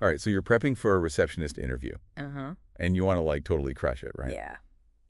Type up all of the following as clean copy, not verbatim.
All right, so you're prepping for a receptionist interview, Uh-huh. and you want to, like, totally crush it, right? Yeah.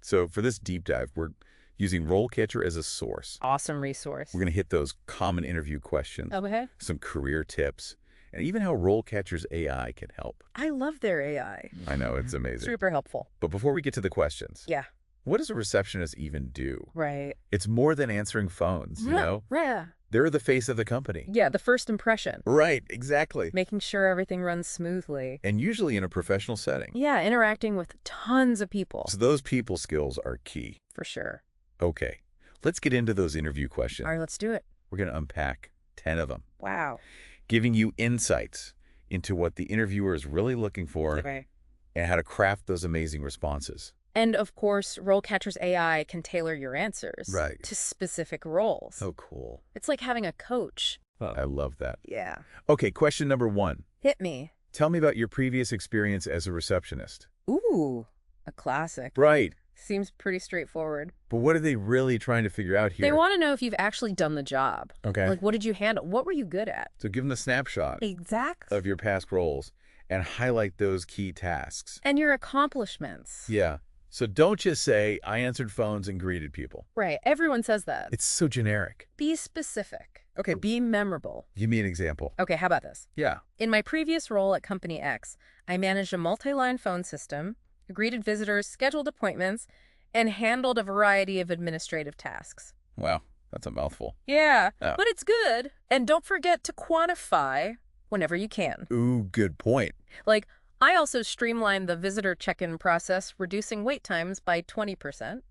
So for this deep dive, we're using RoleCatcher as a source. Awesome resource. We're going to hit those common interview questions, Okay. some career tips, and even how RoleCatcher's AI can help. I love their AI. I know, it's amazing. Super helpful. But before we get to the questions, Yeah. what does a receptionist even do? Right. It's more than answering phones, you know? Yeah. They're the face of the company. Yeah, the first impression. Right, exactly. Making sure everything runs smoothly. And usually in a professional setting. Yeah, interacting with tons of people. So those people skills are key. For sure. Okay, let's get into those interview questions. All right, let's do it. We're going to unpack 10 of them, Wow. giving you insights into what the interviewer is really looking for Okay. and how to craft those amazing responses. And of course, RoleCatcher's AI can tailor your answers Right. to specific roles. Oh, cool. It's like having a coach. I love that. Yeah. Okay, question number 1. Hit me. Tell me about your previous experience as a receptionist. Ooh, a classic. Right. Seems pretty straightforward. But what are they really trying to figure out here? They want to know if you've actually done the job. Okay. Like, what did you handle? What were you good at? So give them the snapshot Exactly. of your past roles and highlight those key tasks. And your accomplishments. Yeah. So don't just say, I answered phones and greeted people. Right. Everyone says that. It's so generic. Be specific. Okay. Be memorable. Give me an example. Okay, how about this? Yeah. In my previous role at Company X, I managed a multi-line phone system, greeted visitors, scheduled appointments, and handled a variety of administrative tasks. Wow. That's a mouthful. Yeah, Oh. but it's good. And don't forget to quantify whenever you can. Ooh, good point. Like, I also streamlined the visitor check-in process, reducing wait times by 20%.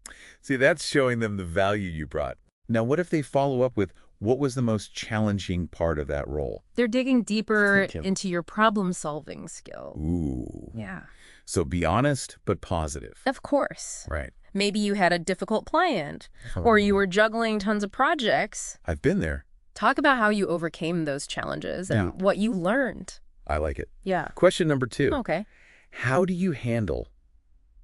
See, that's showing them the value you brought. Now, what if they follow up with what was the most challenging part of that role? They're digging deeper Thank you. into your problem-solving skill. Ooh. Yeah. So be honest, but positive. Of course. Right. Maybe you had a difficult client, or you were juggling tons of projects. I've been there. Talk about how you overcame those challenges and what you learned. I like it. Yeah. Question number 2. Okay. How do you handle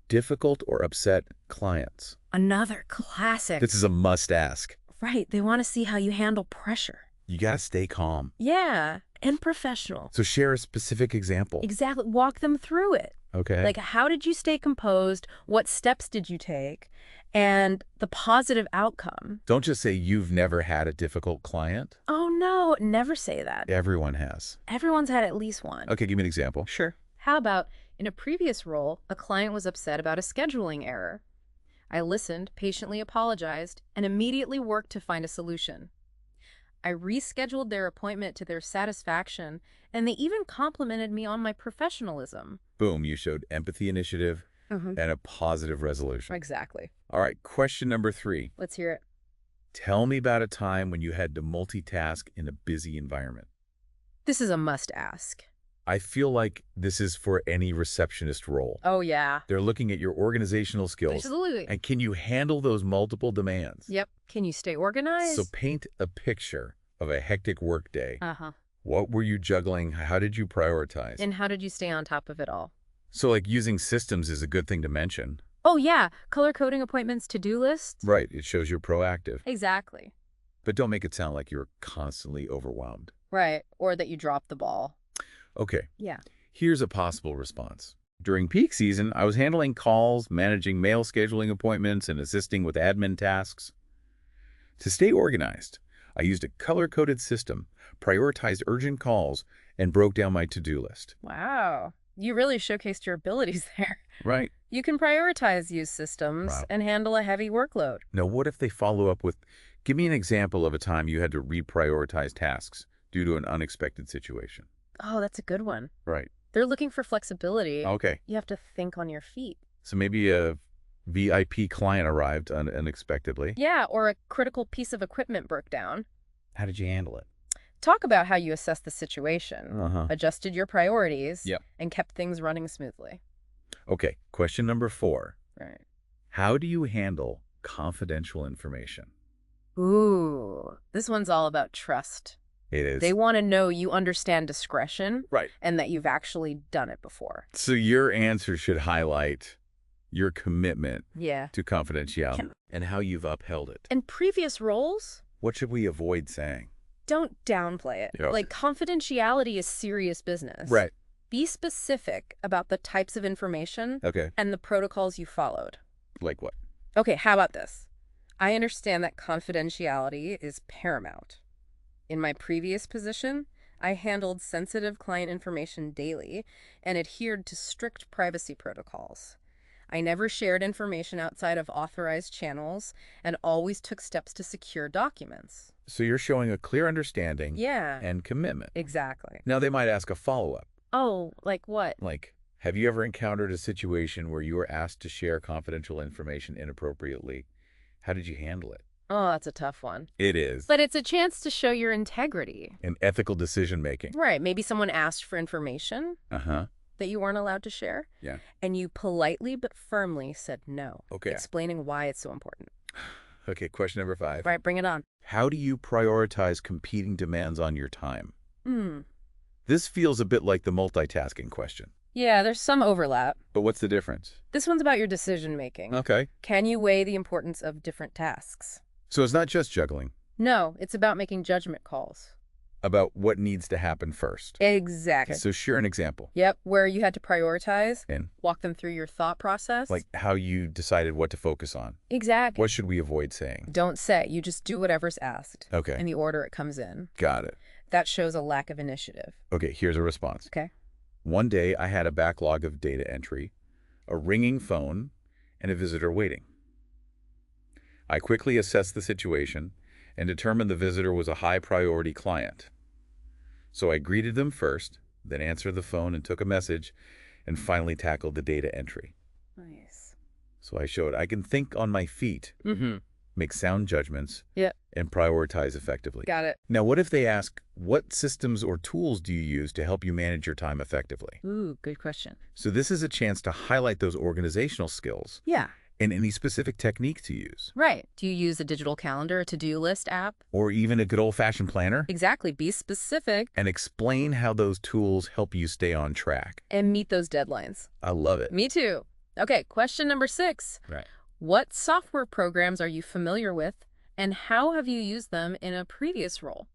difficult or upset clients? Another classic. This is a must ask. Right. They want to see how you handle pressure. You got to stay calm. Yeah. And professional. So share a specific example. Exactly. Walk them through it. Okay. Like, how did you stay composed? What steps did you take? And the positive outcome. Don't just say you've never had a difficult client. Oh, no. Never say that. Everyone has. Everyone's had at least one. Okay, give me an example. Sure. How about, in a previous role, a client was upset about a scheduling error. I listened, patiently apologized, and immediately worked to find a solution. I rescheduled their appointment to their satisfaction, and they even complimented me on my professionalism. Boom, you showed empathy, initiative, and a positive resolution. Exactly. All right, question number 3. Let's hear it. Tell me about a time when you had to multitask in a busy environment. This is a must-ask. I feel like this is for any receptionist role. Oh, yeah. They're looking at your organizational skills. Absolutely. And can you handle those multiple demands? Yep. Can you stay organized? So paint a picture of a hectic workday. Uh-huh. What were you juggling? How did you prioritize? And how did you stay on top of it all? So like using systems is a good thing to mention. Oh, yeah. Color coding appointments, to-do lists. Right. It shows you're proactive. Exactly. But don't make it sound like you're constantly overwhelmed. Right. Or that you dropped the ball. Okay. Yeah. Here's a possible response. During peak season, I was handling calls, managing mail scheduling appointments, and assisting with admin tasks. To stay organized, I used a color-coded system, prioritized urgent calls, and broke down my to-do list. Wow. You really showcased your abilities there. Right. You can prioritize use systems Wow. and handle a heavy workload. Now, what if they follow up with, give me an example of a time you had to reprioritize tasks due to an unexpected situation? Oh, that's a good one. Right. They're looking for flexibility. Okay. You have to think on your feet. So maybe a VIP client arrived unexpectedly. Yeah, or a critical piece of equipment broke down. How did you handle it? Talk about how you assessed the situation, Uh-huh. adjusted your priorities, Yep. and kept things running smoothly. Okay, question number 4. Right. How do you handle confidential information? Ooh, this one's all about trust. It is. They want to know you understand discretion Right. and that you've actually done it before. So your answer should highlight your commitment Yeah. to confidentiality and how you've upheld it. In previous roles, What should we avoid saying? don't downplay it. Yeah. Like, confidentiality is serious business. Right. Be specific about the types of information Okay. and the protocols you followed. Like what? Okay, how about this? I understand that confidentiality is paramount. In my previous position, I handled sensitive client information daily and adhered to strict privacy protocols. I never shared information outside of authorized channels and always took steps to secure documents. So you're showing a clear understanding Yeah, and commitment. exactly. Now they might ask a follow-up, Oh, like what? like, have you ever encountered a situation where you were asked to share confidential information inappropriately? How did you handle it? Oh, that's a tough one. It is. But it's a chance to show your integrity. And ethical decision-making. Right, maybe someone asked for information Uh-huh. that you weren't allowed to share, Yeah. and you politely but firmly said no, Okay. explaining why it's so important. Okay, question number 5. Right, bring it on. How do you prioritize competing demands on your time? Hmm. This feels a bit like the multitasking question. Yeah, there's some overlap. But what's the difference? This one's about your decision-making. Okay. Can you weigh the importance of different tasks? So it's not just juggling. No, it's about making judgment calls. About what needs to happen first. Exactly. So share an example. Yep, where you had to prioritize, And walk them through your thought process. like how you decided what to focus on. Exactly. What should we avoid saying? Don't say. You just do whatever's asked. Okay. In the order it comes in. Got it. That shows a lack of initiative. Okay, here's a response. Okay. One day I had a backlog of data entry, a ringing phone, and a visitor waiting. I quickly assessed the situation and determined the visitor was a high-priority client. So I greeted them first, then answered the phone and took a message, and finally tackled the data entry. Nice. So I showed I can think on my feet, Mm-hmm. make sound judgments, Yep. and prioritize effectively. Got it. Now, what if they ask, what systems or tools do you use to help you manage your time effectively? Ooh, good question. So this is a chance to highlight those organizational skills Yeah. and any specific technique to use, Right. Do you use a digital calendar, a to-do list app? or even a good old-fashioned planner, Exactly. Be specific and explain how those tools help you stay on track. and meet those deadlines. I love it. Me too. Okay, question number 6. Right. What software programs are you familiar with, and how have you used them in a previous role?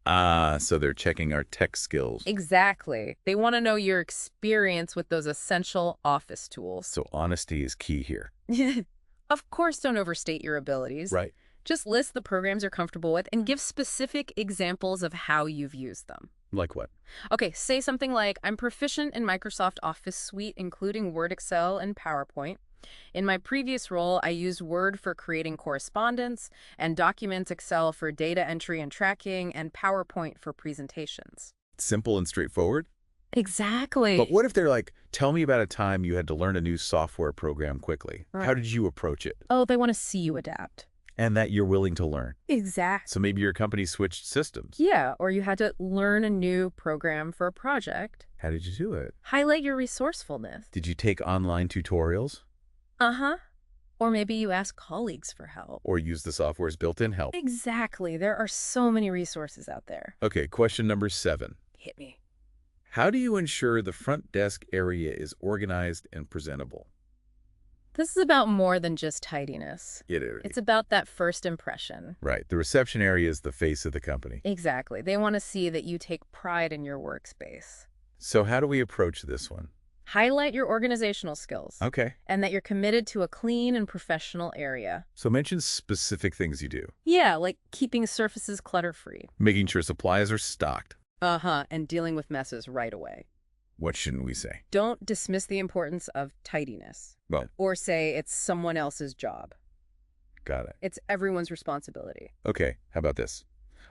So they're checking our tech skills. Exactly. They want to know your experience with those essential office tools. So honesty is key here. Of course, don't overstate your abilities. Right. Just list the programs you're comfortable with and give specific examples of how you've used them. Like what? Okay, say something like, I'm proficient in Microsoft Office Suite, including Word, Excel, and PowerPoint. In my previous role, I used Word for creating correspondence, and Documents Excel for data entry and tracking, and PowerPoint for presentations. Simple and straightforward? Exactly. But what if they're like, tell me about a time you had to learn a new software program quickly. Right. How did you approach it? Oh, they want to see you adapt. And that you're willing to learn. Exactly. So maybe your company switched systems. Yeah, or you had to learn a new program for a project. How did you do it? Highlight your resourcefulness. Did you take online tutorials Uh-huh. Or maybe you ask colleagues for help. or use the software's built-in help? Exactly. There are so many resources out there. Okay, question number 7. Hit me. How do you ensure the front desk area is organized and presentable? This is about more than just tidiness. It's It's about that first impression. right. The reception area is the face of the company. Exactly. They want to see that you take pride in your workspace. So how do we approach this one? Highlight your organizational skills. Okay. And that you're committed to a clean and professional area. So mention specific things you do. Yeah, like keeping surfaces clutter-free. Making sure supplies are stocked. Uh-huh, and dealing with messes right away. What shouldn't we say? Don't dismiss the importance of tidiness. Well, Or say it's someone else's job. got it. It's everyone's responsibility. Okay, how about this?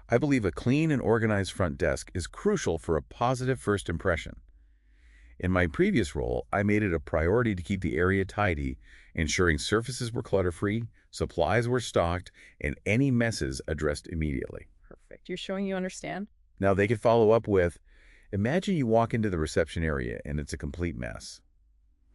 I believe a clean and organized front desk is crucial for a positive first impression. In my previous role, I made it a priority to keep the area tidy, ensuring surfaces were clutter-free, supplies were stocked, and any messes addressed immediately. Perfect. You're showing you understand? Now they could follow up with, imagine you walk into the reception area and it's a complete mess.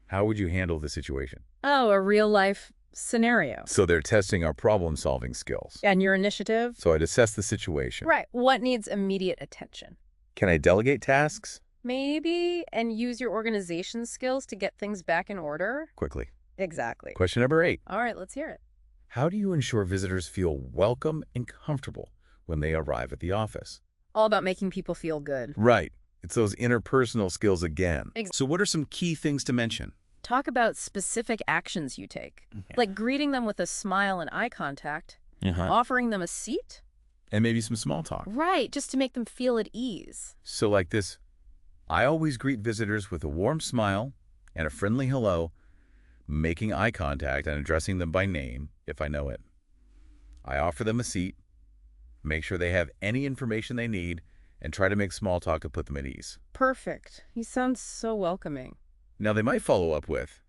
How would you handle the situation? Oh, a real-life scenario. So they're testing our problem-solving skills. And your initiative? So I'd assess the situation. Right. What needs immediate attention? Can I delegate tasks? Maybe, and use your organization skills to get things back in order? Quickly. Exactly. Question number 8. All right, let's hear it. How do you ensure visitors feel welcome and comfortable when they arrive at the office? All about making people feel good. Right. It's those interpersonal skills again. Ex- So what are some key things to mention? Talk about specific actions you take, like greeting them with a smile and eye contact, offering them a seat. And maybe some small talk. Right, just to make them feel at ease. So like this, I always greet visitors with a warm smile and a friendly hello, making eye contact and addressing them by name if I know it. I offer them a seat, make sure they have any information they need, and try to make small talk and put them at ease. Perfect. He sounds so welcoming. Now they might follow up with,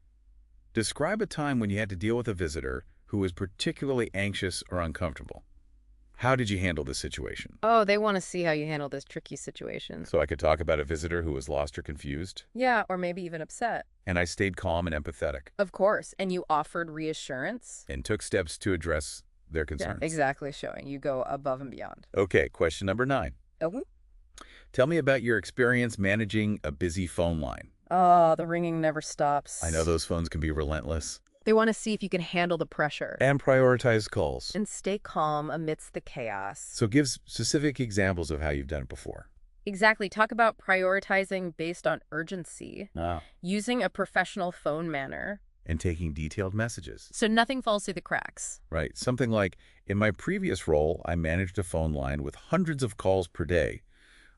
describe a time when you had to deal with a visitor who was particularly anxious or uncomfortable. How did you handle this situation? Oh, they want to see how you handle this tricky situation. So I could talk about a visitor who was lost or confused. Yeah, or maybe even upset. And I stayed calm and empathetic. Of course. And you offered reassurance. And took steps to address their concerns. Yeah, exactly, showing you go above and beyond. Okay, question number 9. Okay. Tell me about your experience managing a busy phone line. Oh, the ringing never stops. I know those phones can be relentless. They want to see if you can handle the pressure. And prioritize calls. And stay calm amidst the chaos. So give specific examples of how you've done it before. Exactly. Talk about prioritizing based on urgency, Ah. using a professional phone manner. And taking detailed messages. So nothing falls through the cracks. Right. Something like, in my previous role, I managed a phone line with hundreds of calls per day.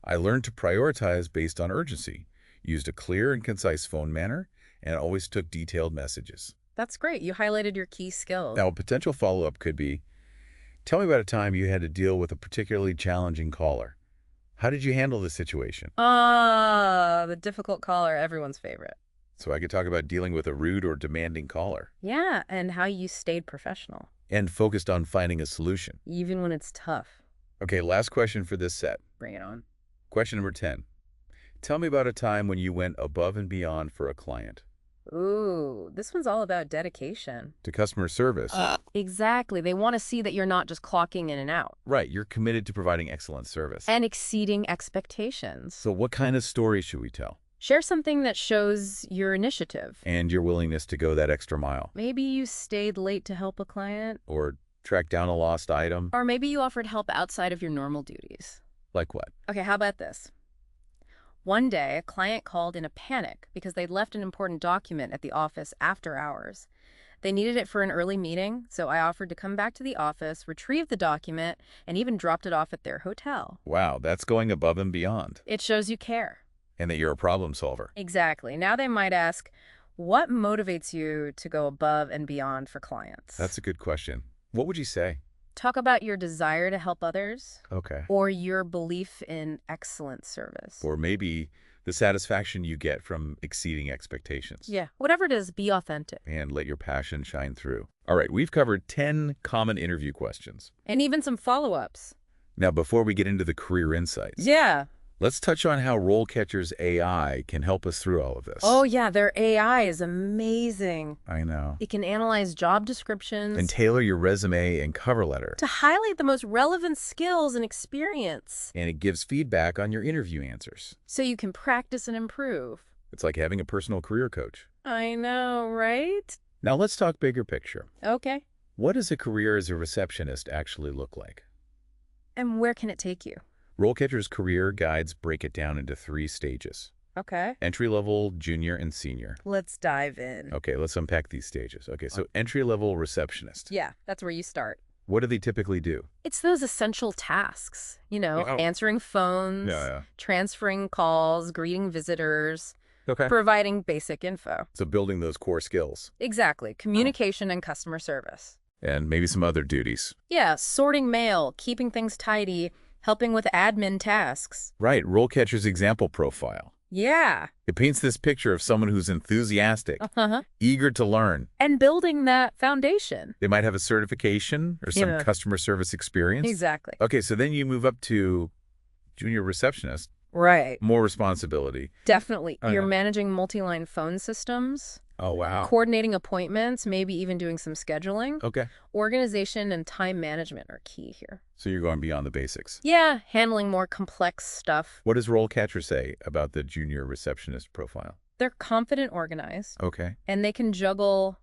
I learned to prioritize based on urgency, used a clear and concise phone manner, and always took detailed messages. That's great. You highlighted your key skills. Now, a potential follow-up could be, tell me about a time you had to deal with a particularly challenging caller. How did you handle the situation? The difficult caller, everyone's favorite. So I could talk about dealing with a rude or demanding caller. Yeah, and how you stayed professional. And focused on finding a solution. Even when it's tough. Okay, last question for this set. Bring it on. Question number 10. Tell me about a time when you went above and beyond for a client. Ooh, this one's all about dedication. To customer service. Exactly. They want to see that you're not just clocking in and out. Right, you're committed to providing excellent service. And exceeding expectations. So what kind of story should we tell? Share something that shows your initiative. And your willingness to go that extra mile. Maybe you stayed late to help a client. Or track down a lost item. Or maybe you offered help outside of your normal duties. Like what? Okay, how about this? One day, a client called in a panic because they'd left an important document at the office after hours. They needed it for an early meeting, so I offered to come back to the office, retrieve the document, and even dropped it off at their hotel. Wow, that's going above and beyond. It shows you care. And that you're a problem solver. Exactly. Now they might ask, what motivates you to go above and beyond for clients? That's a good question. What would you say? Talk about your desire to help others. Okay. Or your belief in excellent service. Or maybe the satisfaction you get from exceeding expectations. Yeah, whatever it is, be authentic. And let your passion shine through. All right, we've covered 10 common interview questions. And even some follow-ups. Now, before we get into the career insights, Yeah. let's touch on how RoleCatcher's AI can help us through all of this. Oh, yeah, their AI is amazing. I know. It can analyze job descriptions And tailor your resume and cover letter. to highlight the most relevant skills and experience And it gives feedback on your interview answers. so you can practice and improve. It's like having a personal career coach. I know, right? Now let's talk bigger picture. Okay. What does a career as a receptionist actually look like? And where can it take you? RoleCatcher's career guides break it down into 3 stages. Okay. Entry-level, junior, and senior. Let's dive in. Okay, let's unpack these stages. Okay, so entry-level receptionist. Yeah, that's where you start. What do they typically do? It's those essential tasks, Yeah. answering phones, transferring calls, greeting visitors, Okay. providing basic info. So building those core skills. Exactly. Communication and customer service. And maybe some other duties. Yeah, sorting mail, keeping things tidy, helping with admin tasks. Right, RoleCatcher's example profile. Yeah. It paints this picture of someone who's enthusiastic, Uh-huh. eager to learn. And building that foundation. They might have a certification or some Yeah. customer service experience. Exactly. Okay, so then you move up to junior receptionist, Right. more responsibility. Definitely. Oh, You're yeah. managing multi-line phone systems, Oh, wow. coordinating appointments, maybe even doing some scheduling. Okay, Organization and time management are key here. so you're going beyond the basics. Yeah, handling more complex stuff. What does RoleCatcher say about the junior receptionist profile? They're confident, organized, Okay. and they can juggle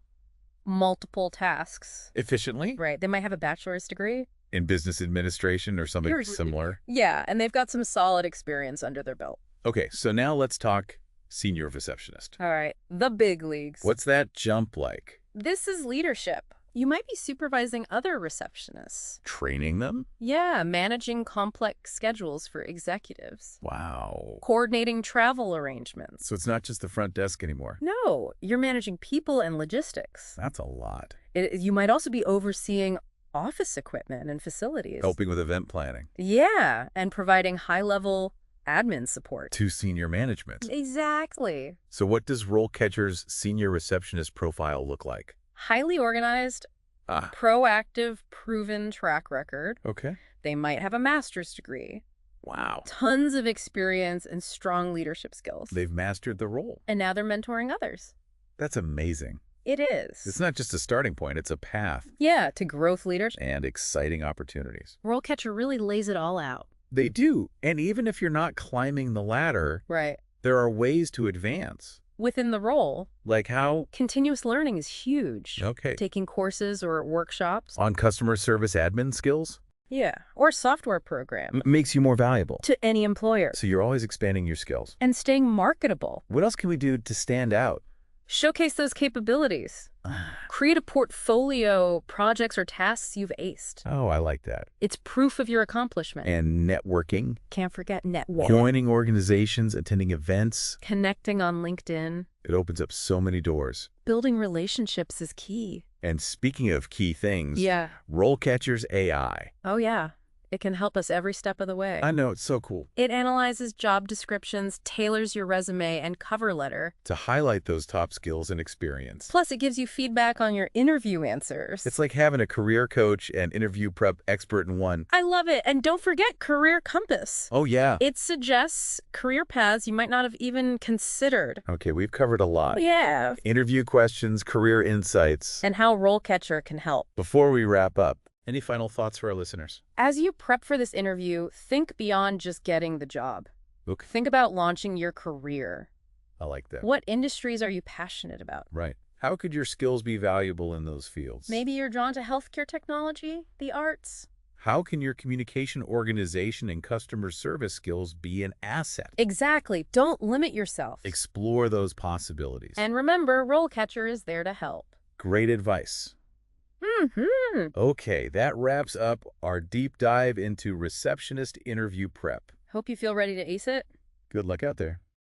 multiple tasks. Efficiently? Right. They might have a bachelor's degree. In business administration or something You're- similar? Yeah, and they've got some solid experience under their belt. Okay, so now let's talk senior receptionist. All right, the big leagues. What's that jump like? This is leadership. You might be supervising other receptionists. Training them? Yeah, managing complex schedules for executives. Wow. Coordinating travel arrangements. So it's not just the front desk anymore. No, you're managing people and logistics. That's a lot. You might also be overseeing office equipment and facilities. Helping with event planning. Yeah, and providing high-level admin support. To senior management. Exactly. So what does RoleCatcher's senior receptionist profile look like? Highly organized, Ah, proactive, proven track record. okay. They might have a master's degree, Wow. tons of experience, and strong leadership skills. They've mastered the role. And now they're mentoring others. That's amazing. It is. It's not just a starting point, it's a path Yeah, to growth leadership. and exciting opportunities. RoleCatcher really lays it all out. They do. And even if you're not climbing the ladder, Right. there are ways to advance. Within the role, Like how? continuous learning is huge. Okay. Taking courses or workshops. On customer service admin skills? Yeah. Or software program. Makes you more valuable. To any employer. So you're always expanding your skills. And staying marketable. What else can we do to stand out? Showcase those capabilities. Create a portfolio, projects or tasks you've aced. Oh, I like that. It's proof of your accomplishment. And networking. Can't forget network. Joining organizations, attending events. Connecting on LinkedIn. It opens up so many doors. Building relationships is key. And speaking of key things, Yeah. RoleCatcher's AI. Oh, yeah. It can help us every step of the way. I know, it's so cool. It analyzes job descriptions, tailors your resume and cover letter. To highlight those top skills and experience. Plus, it gives you feedback on your interview answers. It's like having a career coach and interview prep expert in one. I love it. And don't forget Career Compass. Oh, yeah. It suggests career paths you might not have even considered. Okay, we've covered a lot. Yeah. Interview questions, career insights. And how RoleCatcher can help. Before we wrap up, any final thoughts for our listeners? As you prep for this interview, think beyond just getting the job. Okay. Think about launching your career. I like that. What industries are you passionate about? Right. How could your skills be valuable in those fields? Maybe you're drawn to healthcare technology, the arts. How can your communication, organization, and customer service skills be an asset? Exactly. Don't limit yourself. Explore those possibilities. And remember, RoleCatcher is there to help. Great advice. Mm-hmm. Okay, that wraps up our deep dive into receptionist interview prep. Hope you feel ready to ace it. Good luck out there.